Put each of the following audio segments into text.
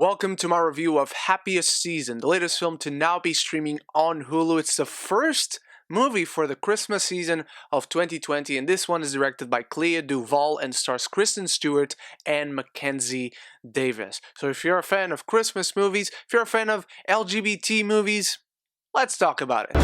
Welcome to my review of Happiest Season, the latest film to now be streaming on Hulu. It's the first movie for the Christmas season of 2020, and this one is directed by Clea, DuVall, and stars Kristen, Stewart, and Mackenzie Davis. So if you're a fan of Christmas movies, if you're a fan of LGBT movies, let's talk about it.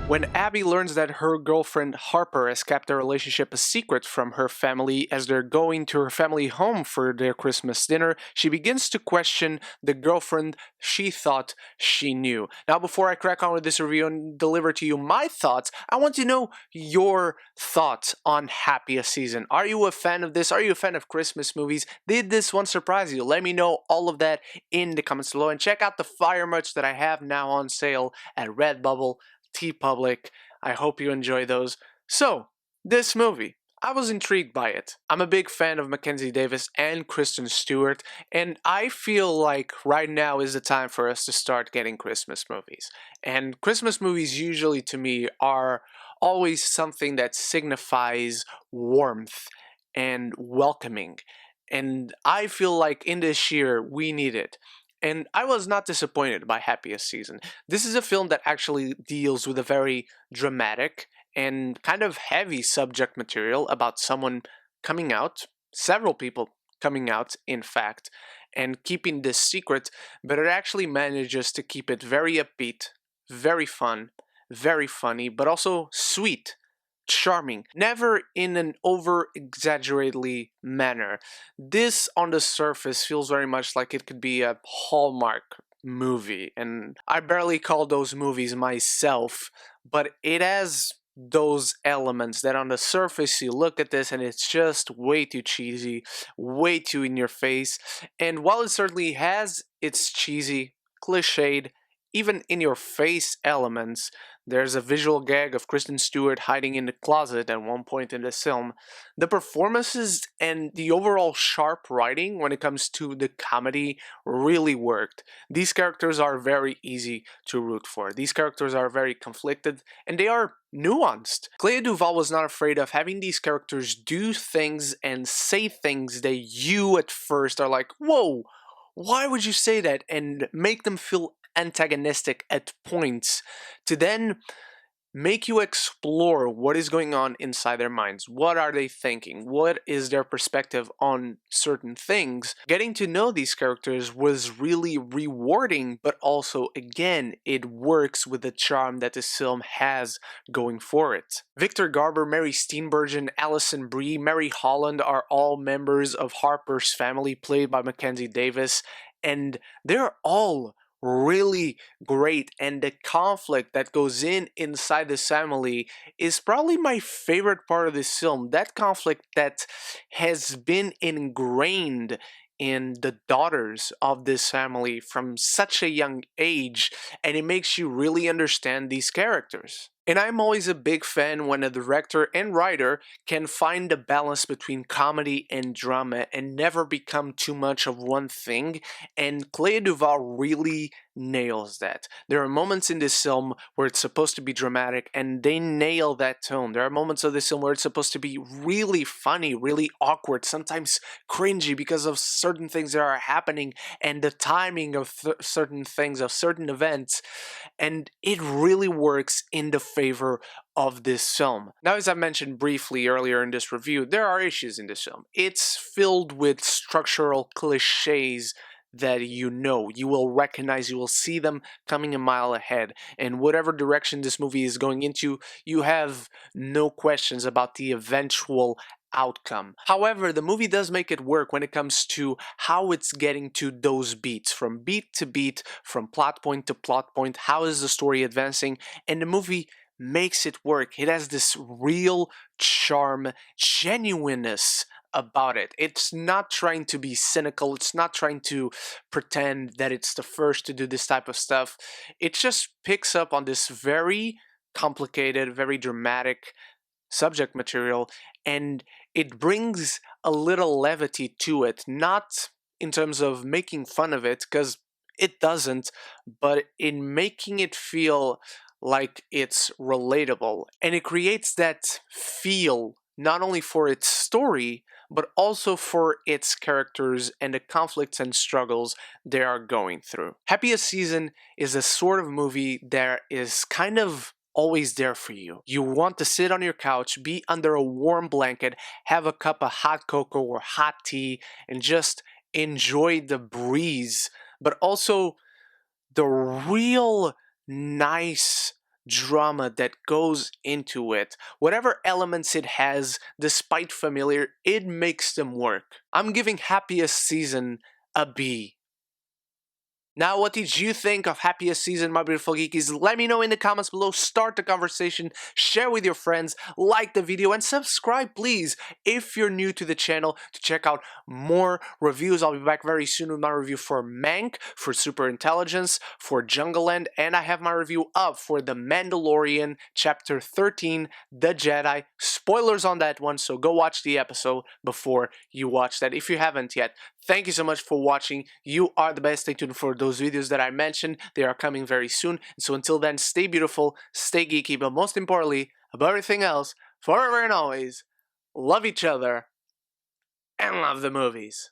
When Abby learns that her girlfriend Harper has kept their relationship a secret from her family as they're going to her family home for their Christmas dinner, she begins to question the girlfriend she thought she knew. Now, before I crack on with this review and deliver to you my thoughts, I want to know your thoughts on Happiest Season. Are you a fan of this? Are you a fan of Christmas movies? Did this one surprise you? Let me know all of that in the comments below, and check out the fire merch that I have now on sale at Redbubble, TeePublic. I hope you enjoy those. So, this movie, I was intrigued by it. I'm a big fan of Mackenzie Davis and Kristen Stewart, and I feel like right now is the time for us to start getting Christmas movies. And Christmas movies usually to me are always something that signifies warmth and welcoming. And I feel like in this year we need it. And I was not disappointed by Happiest Season. This is a film that actually deals with a very dramatic and kind of heavy subject material about someone coming out, several people coming out, in fact, and keeping this secret, but it actually manages to keep it very upbeat, very fun, very funny, but also sweet, charming, never in an over-exaggeratedly manner. This, on the surface, feels very much like it could be a Hallmark movie, and I barely call those movies myself, but it has those elements that on the surface you look at this and it's just way too cheesy, way too in your face, and while it certainly has its cheesy, cliched, even in your face elements, there's a visual gag of Kristen Stewart hiding in the closet at one point in this film. The performances and the overall sharp writing when it comes to the comedy really worked. These characters are very easy to root for. These characters are very conflicted and they are nuanced. Clea DuVall was not afraid of having these characters do things and say things that you at first are like, whoa, why would you say that? And make them feel antagonistic at points to then make you explore what is going on inside their minds. What are they thinking? What is their perspective on certain things? Getting to know these characters was really rewarding, but also, again, it works with the charm that this film has going for it. Victor Garber, Mary Steenburgen, Alison, Brie, Mary Holland are all members of Harper's family, played by Mackenzie Davis, and they're all really great, and the conflict that goes inside this family is probably my favorite part of this film. That conflict that has been ingrained in the daughters of this family from such a young age, and it makes you really understand these characters. And I'm always a big fan when a director and writer can find a balance between comedy and drama and never become too much of one thing, and Clea DuVall really nails that. There are moments in this film where it's supposed to be dramatic and they nail that tone. There are moments of this film where it's supposed to be really funny, really awkward, sometimes cringy because of certain things that are happening and the timing of certain things, of certain events, and it really works in the favor of this film. Now, as I mentioned briefly earlier in this review, there are issues in this film. It's filled with structural cliches that you will recognize, you will see them coming a mile ahead, and whatever direction this movie is going into, you have no questions about the eventual outcome. However, the movie does make it work when it comes to how it's getting to those beats, from beat to beat, from plot point to plot point. How is the story advancing? And the movie makes it work. It has this real charm, genuineness about it. It's not trying to be cynical. It's not trying to pretend that it's the first to do this type of stuff. It just picks up on this very complicated, very dramatic subject material, and it brings a little levity to it, not in terms of making fun of it, because it doesn't, but in making it feel like it's relatable. And it creates that feel not only for its story, but also for its characters and the conflicts and struggles they are going through. Happiest Season is a sort of movie that is kind of always there for you. You want to sit on your couch, be under a warm blanket, have a cup of hot cocoa or hot tea, and just enjoy the breeze, but also the real nice drama that goes into it. Whatever elements it has, despite familiar, it makes them work. I'm giving Happiest Season a B. Now, what did you think of Happiest Season, my beautiful geekies? Let me know in the comments below, start the conversation, share with your friends, like the video, and subscribe, please, if you're new to the channel, to check out more reviews. I'll be back very soon with my review for Mank, for Super Intelligence, for Jungleland, and I have my review up for The Mandalorian, Chapter 13, The Jedi. Spoilers on that one, so go watch the episode before you watch that, if you haven't yet. Thank you so much for watching. You are the best. Stay tuned for those videos that I mentioned. They are coming very soon. So until then, stay beautiful, stay geeky, but most importantly, above everything else, forever and always, love each other and love the movies.